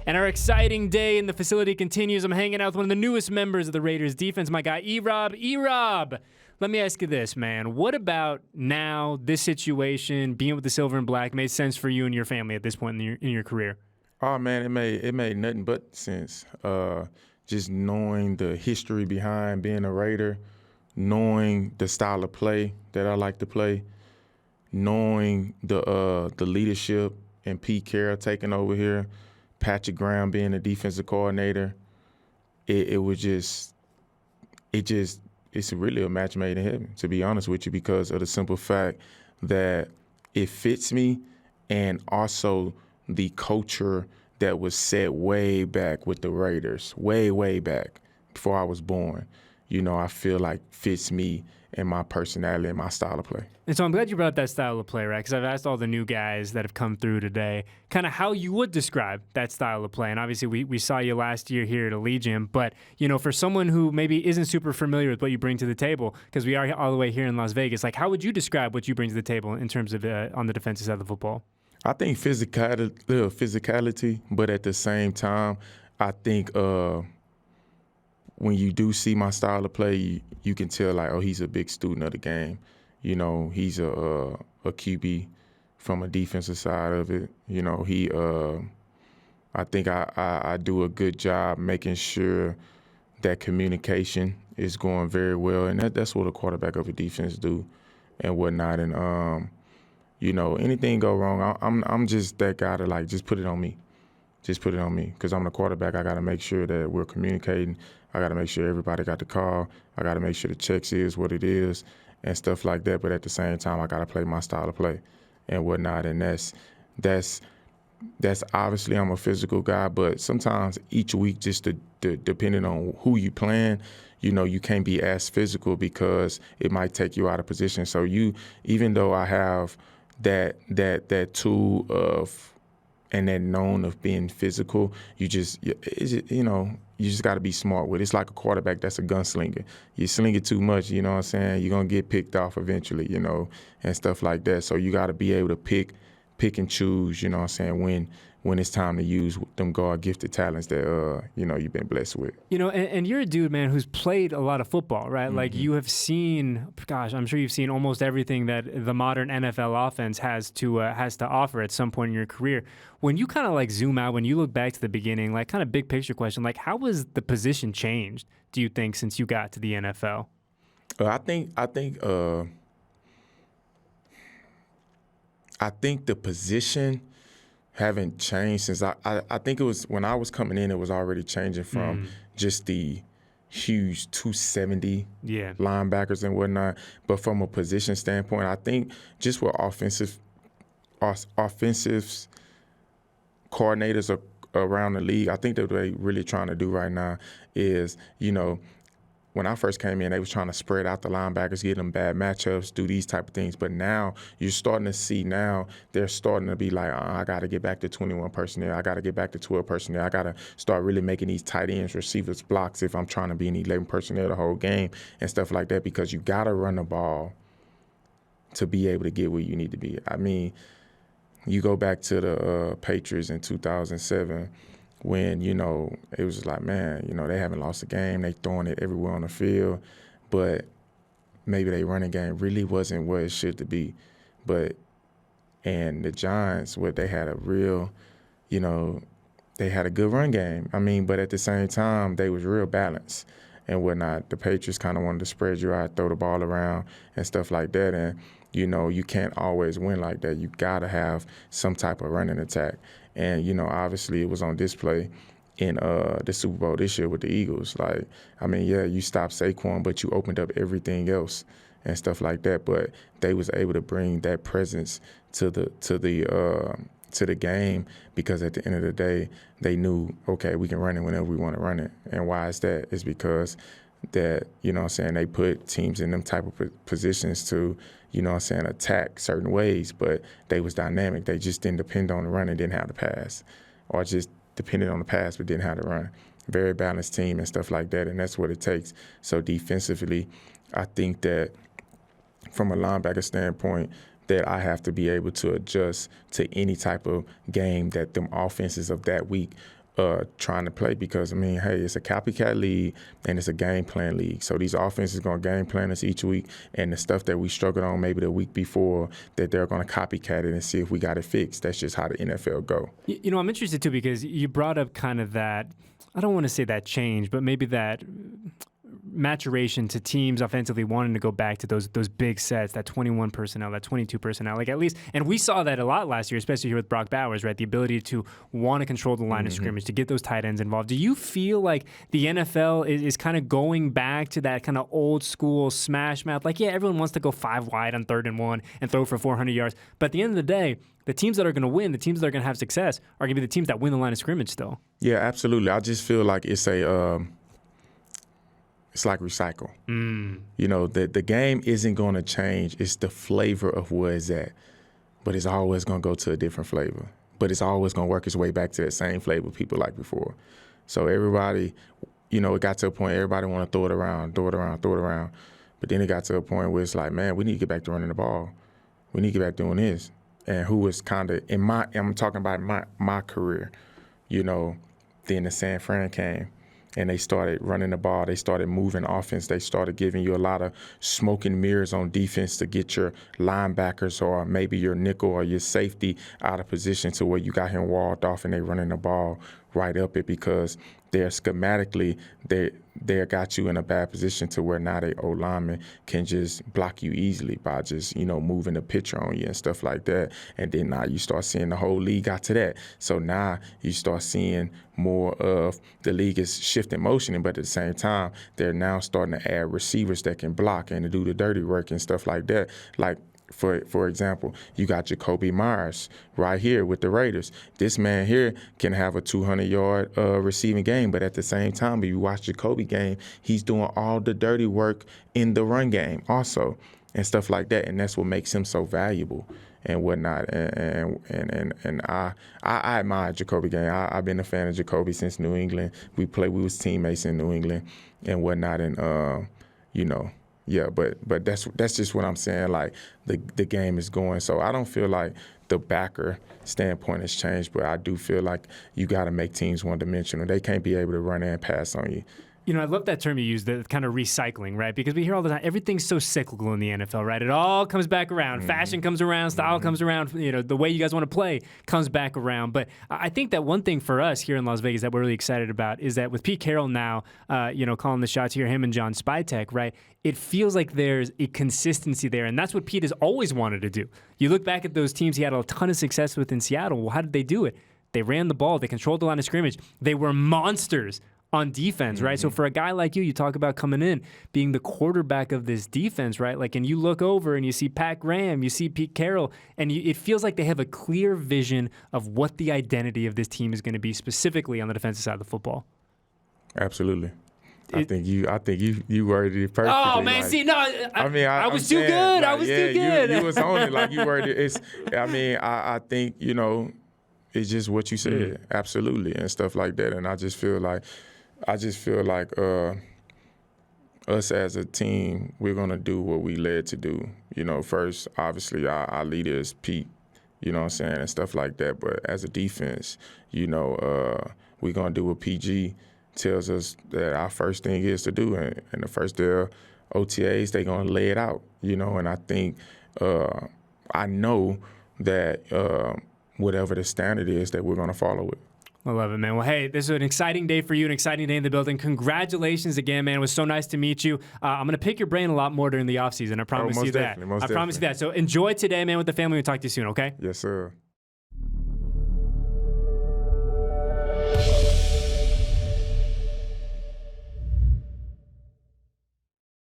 And our exciting day in the facility continues. I'm hanging out with one of the newest members of the Raiders defense, my guy, E-Rob. E-Rob, let me ask you this, man. What about now, this situation, being with the Silver and Black, made sense for you and your family at this point in your career? Oh, man, it made nothing but sense. Just knowing the history behind being a Raider, knowing the style of play that I like to play, knowing the leadership and Pete Carroll taking over here, Patrick Graham being the defensive coordinator, it's really a match made in heaven, to be honest with you, because of the simple fact that it fits me, and also the culture that was set way back with the Raiders, way back before I was born, I feel like fits me and my personality and my style of play. And so I'm glad you brought up that style of play, right? Because I've asked all the new guys that have come through today kind of how you would describe that style of play. And obviously we saw you last year here at Allegiant, but, for someone who maybe isn't super familiar with what you bring to the table, because we are all the way here in Las Vegas, like how would you describe what you bring to the table in terms of on the defensive side of the football? I think physicality, but at the same time, I think when you do see my style of play, you can tell like, oh, he's a big student of the game. He's a QB from a defensive side of it. I think I do a good job making sure that communication is going very well, and that's what a quarterback of a defense do and whatnot. And anything go wrong, I'm just that guy to like just put it on me. Just put it on me, because I'm the quarterback. I got to make sure that we're communicating. I got to make sure everybody got the call. I got to make sure the checks is what it is and stuff like that. But at the same time, I got to play my style of play and whatnot. And that's obviously I'm a physical guy, but sometimes each week, just depending on who you playing, you can't be as physical because it might take you out of position. So even though I have that tool of and that known of being physical, you just got to be smart with it. It's like a quarterback that's a gunslinger. You sling it too much, you know what I'm saying? You're going to get picked off eventually, and stuff like that. So you got to be able to pick and choose, you know what I'm saying, when it's time to use them God-gifted talents that, you've been blessed with. And you're a dude, man, who's played a lot of football, right? Mm-hmm. Like you have seen, I'm sure you've seen almost everything that the modern NFL offense has to offer at some point in your career. When you kind of like zoom out, when you look back to the beginning, like kind of big picture question, like how was the position changed, do you think, since you got to the NFL? I think the position haven't changed since I think it was when I was coming in, it was already changing from just the huge 270 linebackers and whatnot. But from a position standpoint, I think just what offensive coordinators are around the league, I think that what they're really trying to do right now is, when I first came in, they was trying to spread out the linebackers, get them bad matchups, do these type of things. But now you're starting to see they're starting to be like, I got to get back to 21 personnel. I got to get back to 12 personnel. I got to start really making these tight ends, receivers, blocks if I'm trying to be in 11 personnel the whole game and stuff like that, because you got to run the ball to be able to get where you need to be. I mean, you go back to the Patriots in 2007, when, it was like, man, they haven't lost a game. They throwing it everywhere on the field. But maybe their running game really wasn't what it should to be. And the Giants, they had a real, they had a good run game. I mean, but at the same time, they was real balanced and whatnot. The Patriots kind of wanted to spread you out, throw the ball around and stuff like that. And, you can't always win like that. You got to have some type of running attack. And, obviously it was on display in the Super Bowl this year with the Eagles. Like, I mean, yeah, you stopped Saquon, but you opened up everything else and stuff like that. But they was able to bring that presence to the game, because at the end of the day, they knew, okay, we can run it whenever we want to run it. And why is that? It's because that, they put teams in them type of positions to, attack certain ways, but they was dynamic. They just didn't depend on the run and didn't have the pass, or just depended on the pass but didn't have the run. Very balanced team and stuff like that, and that's what it takes. So defensively, I think that from a linebacker standpoint, that I have to be able to adjust to any type of game that them offenses of that week trying to play because, I mean, hey, it's a copycat league and it's a game plan league. So these offenses are going to game plan us each week, and the stuff that we struggled on maybe the week before, that they're going to copycat it and see if we got it fixed. That's just how the NFL go. You know, I'm interested, too, because you brought up kind of that, I don't want to say that change, but maybe that maturation to teams offensively wanting to go back to those big sets, that 21 personnel, that 22 personnel, like at least, and we saw that a lot last year, especially here with Brock Bowers, right? The ability to want to control the line of scrimmage, to get those tight ends involved. Do you feel like the NFL is kind of going back to that kind of old school smash mouth? Like, yeah, everyone wants to go 5 wide on 3rd and 1 and throw for 400 yards. But at the end of the day, the teams that are going to win, the teams that are going to have success are going to be the teams that win the line of scrimmage still. Yeah, absolutely. I just feel like it's it's like recycle. You know, the game isn't going to change. It's the flavor of where it's at. But it's always going to go to a different flavor. But it's always going to work its way back to that same flavor people like before. So everybody, you know, it got to a point everybody want to throw it around. But then it got to a point where it's like, man, we need to get back to running the ball. We need to get back doing this. And who was kind of, I'm talking about my career, you know, then the San Fran came. And they started running the ball. They started moving offense. They started giving you a lot of smoke and mirrors on defense to get your linebackers or maybe your nickel or your safety out of position to where you got him walled off and they running the ball right up it because they're schematically, they got you in a bad position to where now they O-lineman can just block you easily by just, you know, moving the picture on you and stuff like that. And then now you start seeing the whole league got to that. So now you start seeing more of the league is shifting motioning, but at the same time, they're now starting to add receivers that can block and to do the dirty work and stuff like that. Like, for example, you got Jacoby Myers right here with the Raiders. This man here can have a 200-yard receiving game, but at the same time, if you watch Jacoby game, he's doing all the dirty work in the run game also and stuff like that, and that's what makes him so valuable and whatnot. And I admire Jacoby game. I've been a fan of Jacoby since New England. We was teammates in New England and whatnot, and you know. Yeah, but that's just what I'm saying. Like the game is going, so I don't feel like the backer standpoint has changed, but I do feel like you got to make teams one-dimensional. They can't be able to run and pass on you. You know, I love that term you use, the kind of recycling, right? Because we hear all the time, everything's so cyclical in the NFL, right? It all comes back around. Fashion comes around, style comes around, you know, the way you guys want to play comes back around. But I think that one thing for us here in Las Vegas that we're really excited about is that with Pete Carroll now, you know, calling the shots here, him and John Spytek, right? It feels like there's a consistency there, and that's what Pete has always wanted to do. You look back at those teams he had a ton of success with in Seattle. Well, how did they do it? They ran the ball. They controlled the line of scrimmage. They were monsters on defense, right? So for a guy like you talk about coming in, being the quarterback of this defense, right? Like, and you look over and you see Pat Graham, you see Pete Carroll, and it feels like they have a clear vision of what the identity of this team is going to be, specifically on the defensive side of the football. Absolutely. I think you worded it perfectly. Oh man, like, see, no, I was too good. Like, I was too good. You was on it like you worded it. I think, you know, it's just what you said, absolutely, and stuff like that. And I just feel like us as a team, we're gonna do what we led to do. You know, first, obviously, our leader is Pete. You know what I'm saying, and stuff like that. But as a defense, you know, we're gonna do what PG tells us that our first thing is to do, and the first day OTAs, they're going to lay it out, you know, and I think, I know that whatever the standard is that we're going to follow it. I love it, man. Well, hey, this is an exciting day for you, an exciting day in the building. Congratulations again, man. It was so nice to meet you. I'm going to pick your brain a lot more during the offseason. I promise you that. Most I promise you that. So enjoy today, man, with the family. We'll talk to you soon, okay? Yes, sir.